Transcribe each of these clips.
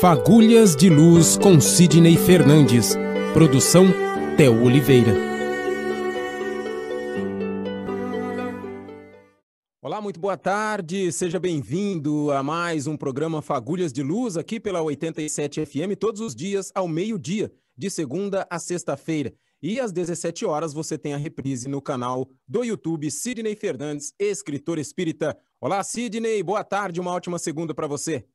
Fagulhas de Luz com Sidney Fernandes. Produção Theo Oliveira. Olá, muito boa tarde. Seja bem-vindo a mais um programa Fagulhas de Luz aqui pela 87 FM, todos os dias ao meio-dia, de segunda a sexta-feira. E às 17 horas você tem a reprise no canal do YouTube Sidney Fernandes, escritor espírita. Olá, Sidney, boa tarde, uma ótima segunda para você.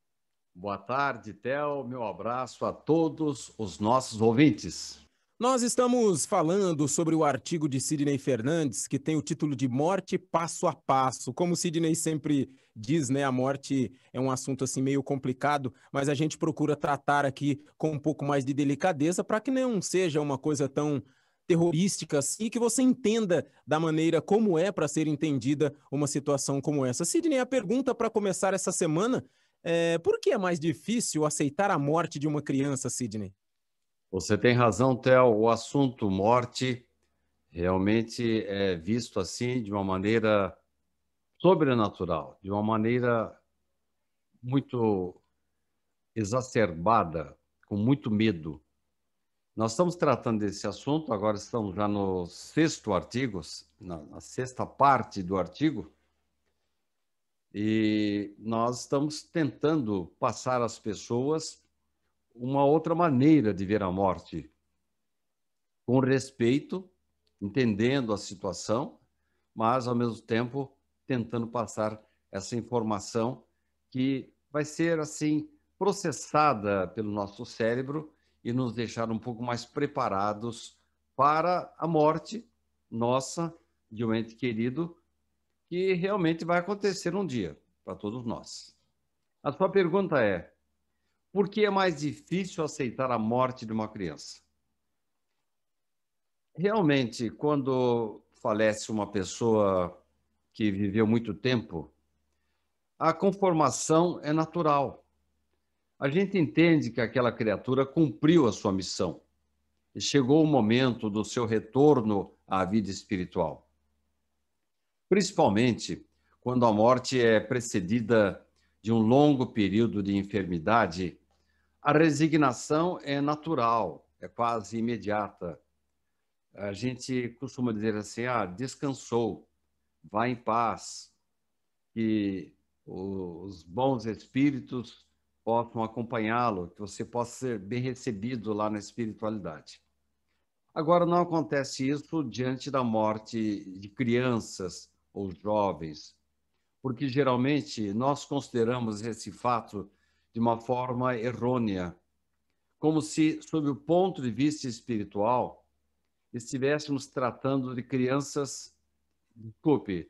Boa tarde, Theo. Meu abraço a todos os nossos ouvintes. Nós estamos falando sobre o artigo de Sidney Fernandes, que tem o título de Morte Passo a Passo. Como o Sidney sempre diz, né, a morte é um assunto assim meio complicado, mas a gente procura tratar aqui com um pouco mais de delicadeza para que não seja uma coisa tão terrorística assim, e que você entenda da maneira como é para ser entendida uma situação como essa. Sidney, a pergunta para começar essa semana por que é mais difícil aceitar a morte de uma criança, Sidney? Você tem razão, Theo. O assunto morte realmente é visto assim de uma maneira sobrenatural, de uma maneira muito exacerbada, com muito medo. Nós estamos tratando desse assunto, agora estamos já no sexto artigo, na sexta parte do artigo, e nós estamos tentando passar às pessoas uma outra maneira de ver a morte, com respeito, entendendo a situação, mas, ao mesmo tempo, tentando passar essa informação que vai ser, assim, processada pelo nosso cérebro e nos deixar um pouco mais preparados para a morte nossa, de um ente querido, que realmente vai acontecer um dia, para todos nós. A sua pergunta é: por que é mais difícil aceitar a morte de uma criança? Realmente, quando falece uma pessoa que viveu muito tempo, a conformação é natural. A gente entende que aquela criatura cumpriu a sua missão e chegou o momento do seu retorno à vida espiritual. Principalmente quando a morte é precedida de um longo período de enfermidade, a resignação é natural, é quase imediata. A gente costuma dizer assim, descansou, vá em paz, que os bons espíritos possam acompanhá-lo, que você possa ser bem recebido lá na espiritualidade. Agora, não acontece isso diante da morte de crianças ou jovens, porque geralmente nós consideramos esse fato de uma forma errônea, como se, sob o ponto de vista espiritual, estivéssemos tratando de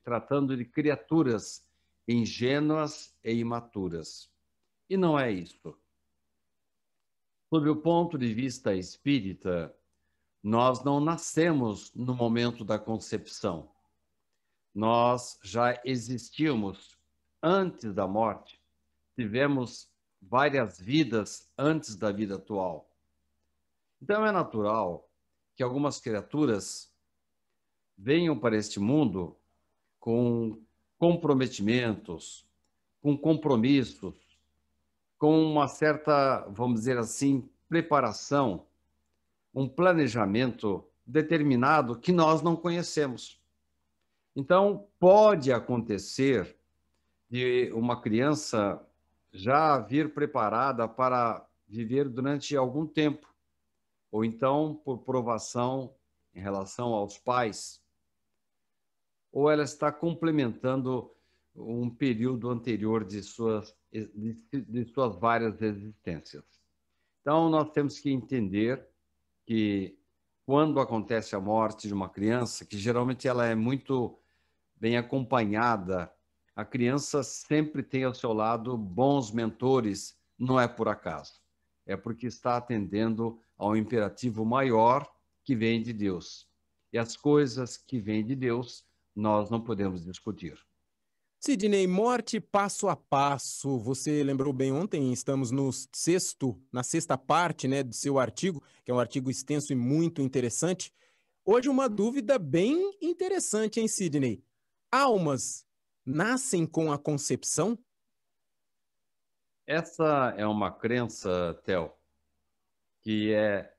tratando de criaturas ingênuas e imaturas. E não é isso. Sob o ponto de vista espírita, nós não nascemos no momento da concepção. Nós já existíamos antes da morte, tivemos várias vidas antes da vida atual. Então é natural que algumas criaturas venham para este mundo com comprometimentos, com compromissos, com uma certa, vamos dizer assim, preparação, um planejamento determinado que nós não conhecemos. Então, pode acontecer de uma criança já vir preparada para viver durante algum tempo, ou então por provação em relação aos pais, ou ela está complementando um período anterior de suas várias existências. Então, nós temos que entender que quando acontece a morte de uma criança, que geralmente ela é muito bem acompanhada, a criança sempre tem ao seu lado bons mentores, não é por acaso. É porque está atendendo ao imperativo maior que vem de Deus. E as coisas que vêm de Deus, nós não podemos discutir. Sidney, morte passo a passo. Você lembrou bem ontem, estamos na sexta parte, né, do seu artigo, que é um artigo extenso e muito interessante. Hoje uma dúvida bem interessante, hein, Sidney? Almas nascem com a concepção? Essa é uma crença, Theo, que é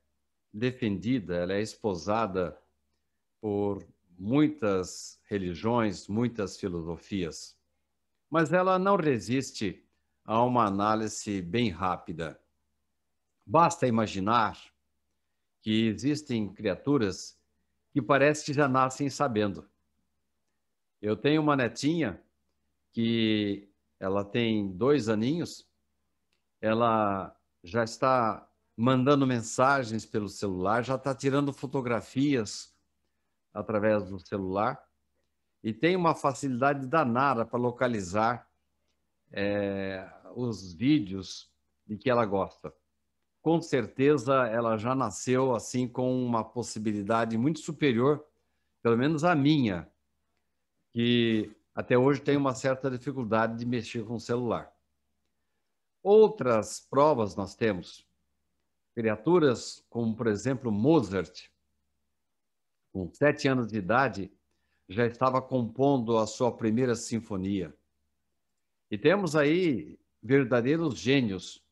defendida, ela é esposada por muitas religiões, muitas filosofias, mas ela não resiste a uma análise bem rápida. Basta imaginar que existem criaturas que parece que já nascem sabendo. Eu tenho uma netinha que ela tem 2 aninhos, ela já está mandando mensagens pelo celular, já está tirando fotografias através do celular e tem uma facilidade danada para localizar os vídeos de que ela gosta. Com certeza, ela já nasceu assim com uma possibilidade muito superior, pelo menos a minha, que até hoje tem uma certa dificuldade de mexer com o celular. Outras provas nós temos. Criaturas como, por exemplo, Mozart, com 7 anos de idade, já estava compondo a sua primeira sinfonia. E temos aí verdadeiros gênios.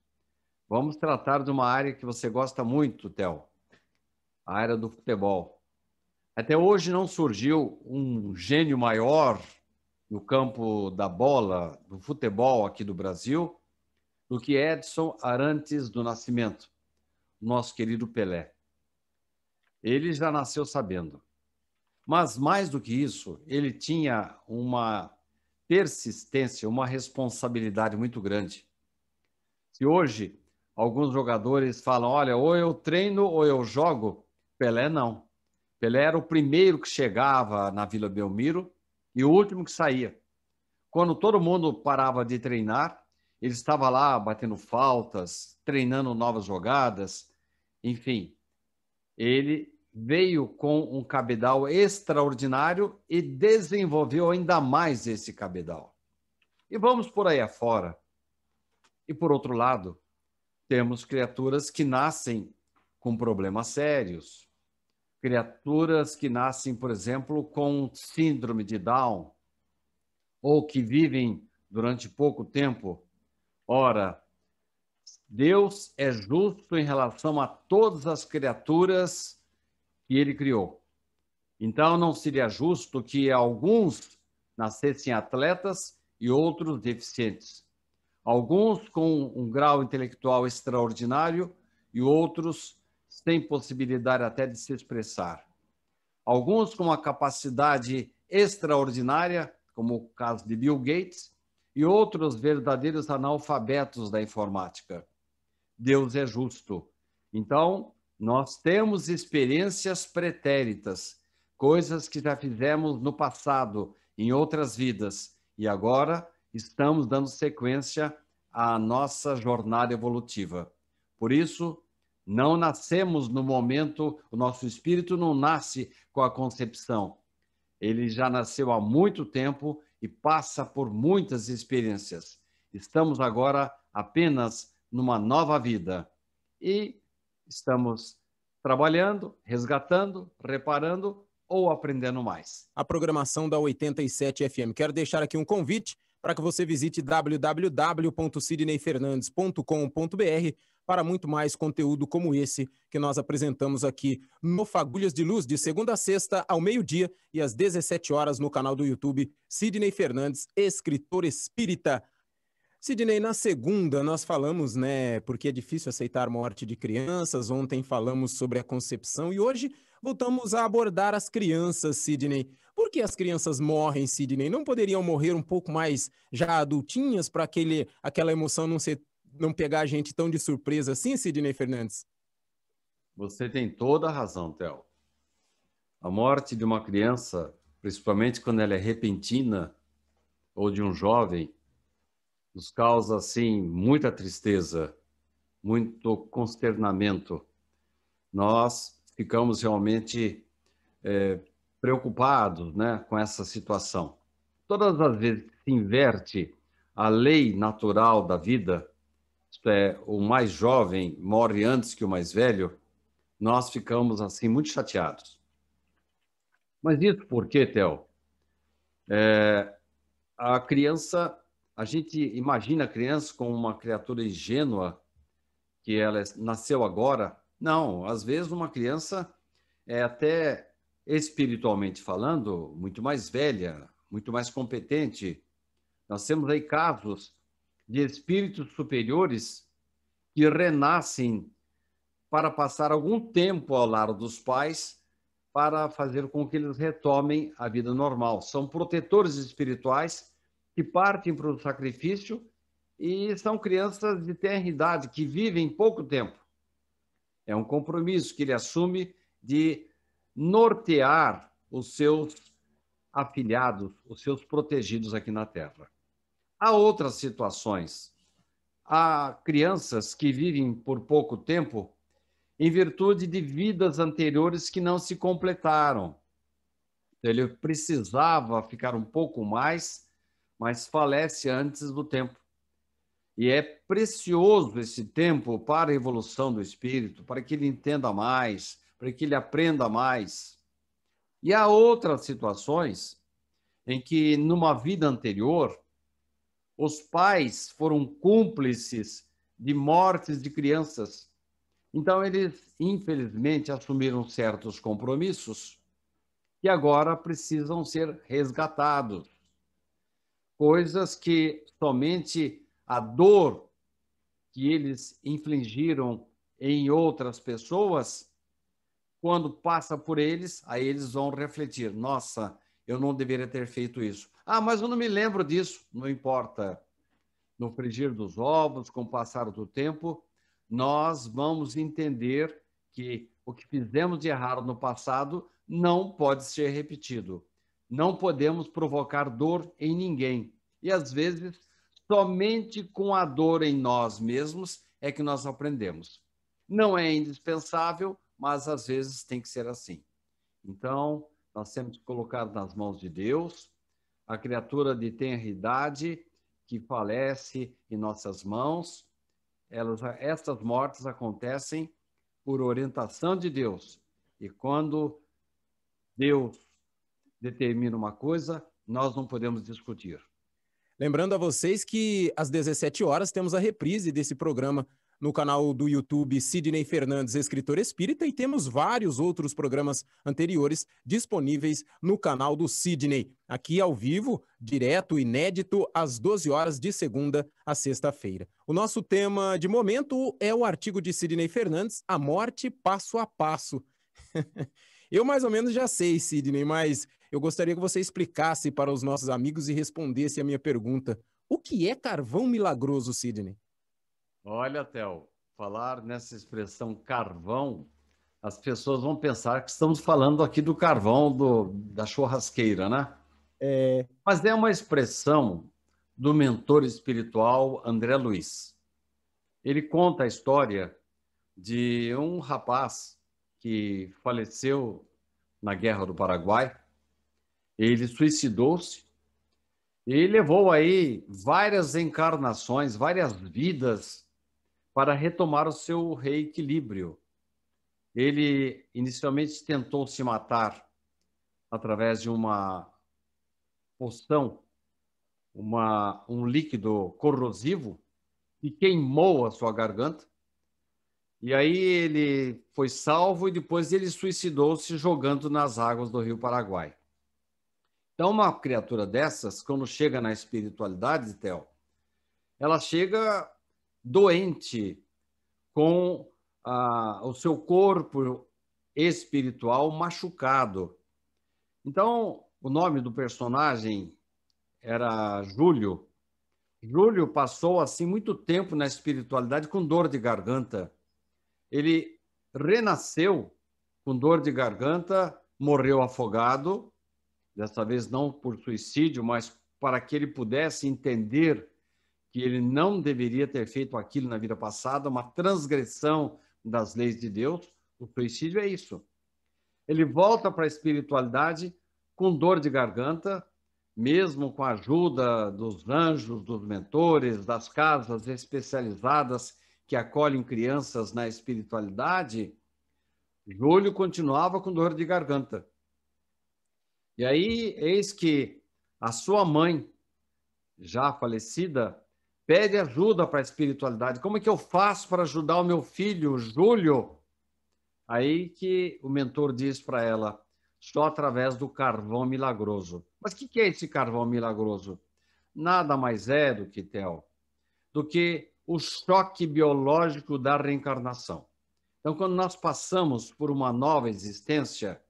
Vamos tratar de uma área que você gosta muito, Theo, a área do futebol. Até hoje não surgiu um gênio maior no campo da bola, do futebol aqui do Brasil, do que Edson Arantes do Nascimento, nosso querido Pelé. Ele já nasceu sabendo. Mas, mais do que isso, ele tinha uma persistência, uma responsabilidade muito grande. Se hoje alguns jogadores falam, olha, ou eu treino ou eu jogo, Pelé não. Pelé era o primeiro que chegava na Vila Belmiro e o último que saía. Quando todo mundo parava de treinar, ele estava lá batendo faltas, treinando novas jogadas, enfim. Ele veio com um cabedal extraordinário e desenvolveu ainda mais esse cabedal. E vamos por aí afora. E por outro lado, temos criaturas que nascem com problemas sérios, criaturas que nascem, por exemplo, com síndrome de Down, ou que vivem durante pouco tempo. Ora, Deus é justo em relação a todas as criaturas que ele criou. Então, não seria justo que alguns nascessem atletas e outros deficientes. Alguns com um grau intelectual extraordinário e outros sem possibilidade até de se expressar. Alguns com uma capacidade extraordinária, como o caso de Bill Gates, e outros verdadeiros analfabetos da informática. Deus é justo. Então, nós temos experiências pretéritas, coisas que já fizemos no passado, em outras vidas, e agora estamos dando sequência à nossa jornada evolutiva. Por isso, não nascemos no momento, o nosso espírito não nasce com a concepção. Ele já nasceu há muito tempo e passa por muitas experiências. Estamos agora apenas numa nova vida e estamos trabalhando, resgatando, reparando ou aprendendo mais. A programação da 87 FM. Quero deixar aqui um convite para que você visite www.sidneyfernandes.com.br para muito mais conteúdo como esse que nós apresentamos aqui no Fagulhas de Luz, de segunda a sexta ao meio-dia e às 17 horas no canal do YouTube Sidney Fernandes, escritor espírita. Sidney, na segunda nós falamos, né, porque é difícil aceitar morte de crianças, ontem falamos sobre a concepção e hoje voltamos a abordar as crianças, Sidney. Por que as crianças morrem, Sidney? Não poderiam morrer um pouco mais já adultinhas para aquela emoção não pegar a gente tão de surpresa assim, Sidney Fernandes? Você tem toda a razão, Theo. A morte de uma criança, principalmente quando ela é repentina, ou de um jovem, nos causa, assim, muita tristeza, muito consternamento. Nós ficamos realmente preocupados, né, com essa situação. Todas as vezes que se inverte a lei natural da vida, isto é, o mais jovem morre antes que o mais velho, nós ficamos, assim, muito chateados. Mas isso por quê, Theo? A criança, a gente imagina a criança como uma criatura ingênua, que ela nasceu agora. Não, às vezes uma criança é até espiritualmente falando muito mais velha, muito mais competente. Nós temos aí casos de espíritos superiores que renascem para passar algum tempo ao lado dos pais, para fazer com que eles retomem a vida normal. São protetores espirituais que partem para o sacrifício e são crianças de tenra idade que vivem pouco tempo. É um compromisso que ele assume de nortear os seus afilhados, os seus protegidos aqui na Terra. Há outras situações. Há crianças que vivem por pouco tempo em virtude de vidas anteriores que não se completaram. Ele precisava ficar um pouco mais, mas falece antes do tempo. E é precioso esse tempo para a evolução do espírito, para que ele entenda mais, para que ele aprenda mais. E há outras situações em que, numa vida anterior, os pais foram cúmplices de mortes de crianças. Então, eles, infelizmente, assumiram certos compromissos que agora precisam ser resgatados. Coisas que somente a dor que eles infligiram em outras pessoas, quando passa por eles, aí eles vão refletir: nossa, eu não deveria ter feito isso. Ah, mas eu não me lembro disso. Não importa. No frigir dos ovos, com o passar do tempo, nós vamos entender que o que fizemos de errado no passado não pode ser repetido. Não podemos provocar dor em ninguém. E, às vezes, somente com a dor em nós mesmos é que nós aprendemos. Não é indispensável, mas, às vezes, tem que ser assim. Então, nós temos que colocar nas mãos de Deus a criatura de tenra idade que falece em nossas mãos. Estas mortes acontecem por orientação de Deus. E quando Deus determina uma coisa, nós não podemos discutir. Lembrando a vocês que às 17 horas temos a reprise desse programa no canal do YouTube Sidney Fernandes, escritor espírita, e temos vários outros programas anteriores disponíveis no canal do Sidney, aqui ao vivo, direto, inédito, às 12 horas de segunda a sexta-feira. O nosso tema de momento é o artigo de Sidney Fernandes, A Morte Passo a Passo. Eu mais ou menos já sei, Sidney, mas eu gostaria que você explicasse para os nossos amigos e respondesse a minha pergunta. O que é carvão milagroso, Sidney? Olha, Theo, falar nessa expressão carvão, as pessoas vão pensar que estamos falando aqui do carvão da churrasqueira, né? Mas é uma expressão do mentor espiritual André Luiz. Ele conta a história de um rapaz que faleceu na Guerra do Paraguai. Ele suicidou-se e levou aí várias encarnações, várias vidas para retomar o seu reequilíbrio. Ele inicialmente tentou se matar através de uma poção, um líquido corrosivo que queimou a sua garganta. E aí ele foi salvo e depois ele suicidou-se jogando nas águas do Rio Paraguai. Então, uma criatura dessas, quando chega na espiritualidade, Theo, ela chega doente, com o seu corpo espiritual machucado. Então, o nome do personagem era Júlio. Júlio passou assim muito tempo na espiritualidade com dor de garganta. Ele renasceu com dor de garganta, morreu afogado, dessa vez não por suicídio, mas para que ele pudesse entender que ele não deveria ter feito aquilo na vida passada, uma transgressão das leis de Deus. O suicídio é isso. Ele volta para a espiritualidade com dor de garganta, mesmo com a ajuda dos anjos, dos mentores, das casas especializadas que acolhem crianças na espiritualidade. Júlio continuava com dor de garganta. E aí, eis que a sua mãe já falecida, pede ajuda para a espiritualidade. Como é que eu faço para ajudar o meu filho, Júlio? Aí que o mentor diz para ela, só através do carvão milagroso. Mas o que é esse carvão milagroso? Nada mais é do que, Theo, do que o choque biológico da reencarnação. Então, quando nós passamos por uma nova existência,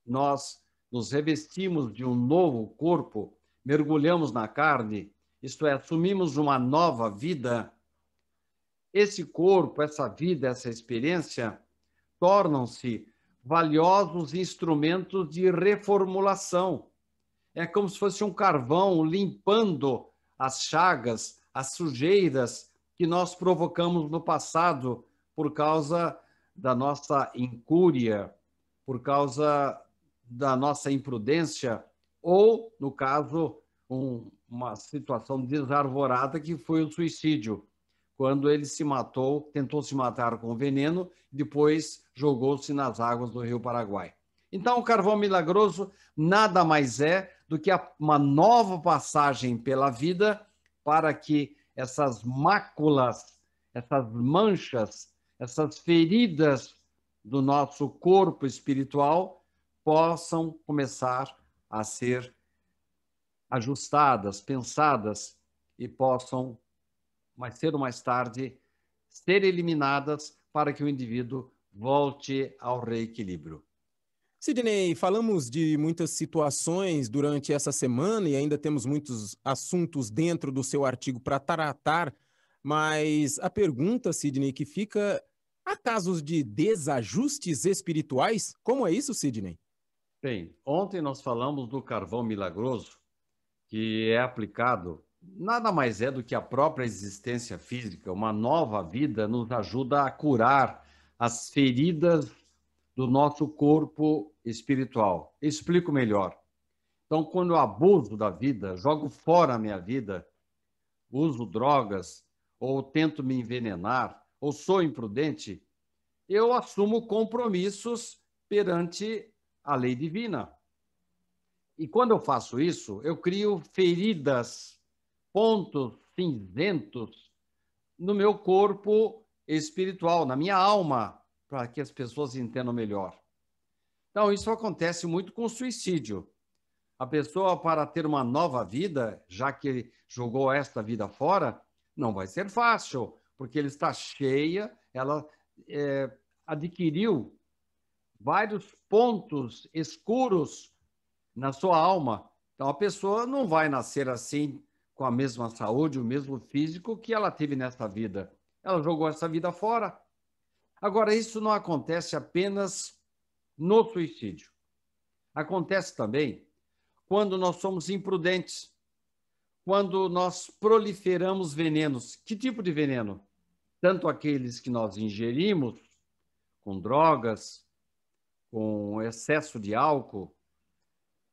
nós nos revestimos de um novo corpo, mergulhamos na carne, isto é, assumimos uma nova vida. Esse corpo, essa vida, essa experiência tornam-se valiosos instrumentos de reformulação. É como se fosse um carvão limpando as chagas, as sujeiras que nós provocamos no passado por causa da nossa incúria, por causa da nossa imprudência, ou, no caso, uma situação desarvorada que foi o suicídio, quando ele se matou, tentou se matar com veneno, depois jogou-se nas águas do Rio Paraguai. Então, o carvão milagroso nada mais é do que uma nova passagem pela vida para que essas máculas, essas manchas, essas feridas do nosso corpo espiritual possam começar a ser ajustadas, pensadas e possam, mais cedo ou mais tarde, ser eliminadas para que o indivíduo volte ao reequilíbrio. Sidney, falamos de muitas situações durante essa semana e ainda temos muitos assuntos dentro do seu artigo para tratar, mas a pergunta, Sidney, que fica: há casos de desajustes espirituais? Como é isso, Sidney? Bem, ontem nós falamos do carvão milagroso, que é aplicado, nada mais é do que a própria existência física, uma nova vida nos ajuda a curar as feridas do nosso corpo espiritual. Explico melhor. Então, quando eu abuso da vida, jogo fora a minha vida, uso drogas, ou tento me envenenar, ou sou imprudente, eu assumo compromissos perante a lei divina. E quando eu faço isso, eu crio feridas, pontos cinzentos no meu corpo espiritual, na minha alma, para que as pessoas entendam melhor. Então, isso acontece muito com o suicídio. A pessoa, para ter uma nova vida, já que ele jogou esta vida fora, não vai ser fácil, porque ele está cheia, ela adquiriu vários pontos escuros na sua alma. Então, a pessoa não vai nascer assim, com a mesma saúde, o mesmo físico que ela teve nessa vida. Ela jogou essa vida fora. Agora, isso não acontece apenas no suicídio. Acontece também quando nós somos imprudentes, quando nós proliferamos venenos. Que tipo de veneno? Tanto aqueles que nós ingerimos, com drogas, com excesso de álcool,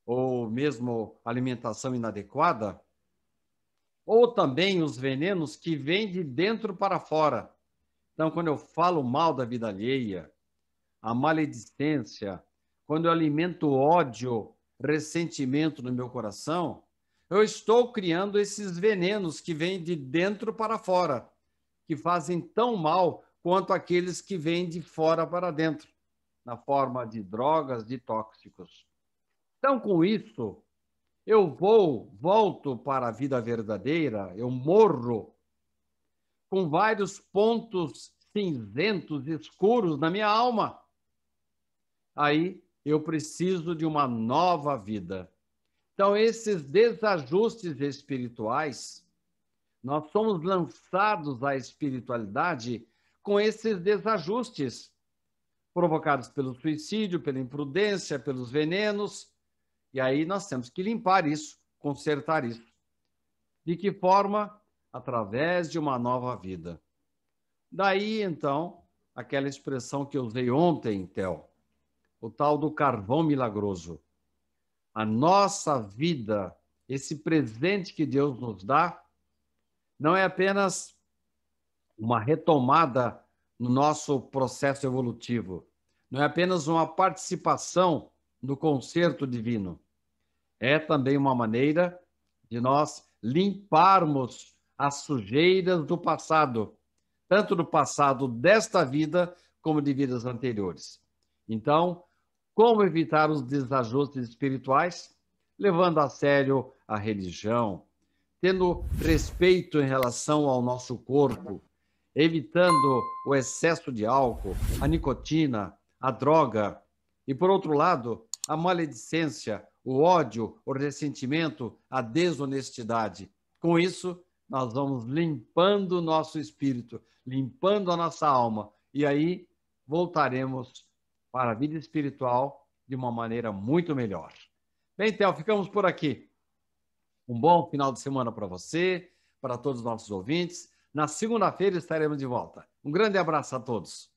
ou mesmo alimentação inadequada, ou também os venenos que vêm de dentro para fora. Então, quando eu falo mal da vida alheia, a maledicência, quando eu alimento ódio, ressentimento no meu coração, eu estou criando esses venenos que vêm de dentro para fora, que fazem tão mal quanto aqueles que vêm de fora para dentro, na forma de drogas, de tóxicos. Então, com isso, eu volto para a vida verdadeira, eu morro com vários pontos cinzentos, escuros na minha alma. Aí eu preciso de uma nova vida. Então, esses desajustes espirituais, nós somos lançados à espiritualidade com esses desajustes provocados pelo suicídio, pela imprudência, pelos venenos. E aí nós temos que limpar isso, consertar isso. De que forma? Através de uma nova vida. Daí, então, aquela expressão que eu usei ontem, Theo, o tal do carvão milagroso. A nossa vida, esse presente que Deus nos dá, não é apenas uma retomada no nosso processo evolutivo, não é apenas uma participação no concerto divino, é também uma maneira de nós limparmos as sujeiras do passado, tanto do passado desta vida, como de vidas anteriores. Então, como evitar os desajustes espirituais? Levando a sério a religião, tendo respeito em relação ao nosso corpo, evitando o excesso de álcool, a nicotina, a droga e, por outro lado, a maledicência, o ódio, o ressentimento, a desonestidade. Com isso, nós vamos limpando o nosso espírito, limpando a nossa alma, e aí voltaremos para a vida espiritual de uma maneira muito melhor. Bem, Theo, ficamos por aqui. Um bom final de semana para você, para todos os nossos ouvintes. Na segunda-feira estaremos de volta. Um grande abraço a todos.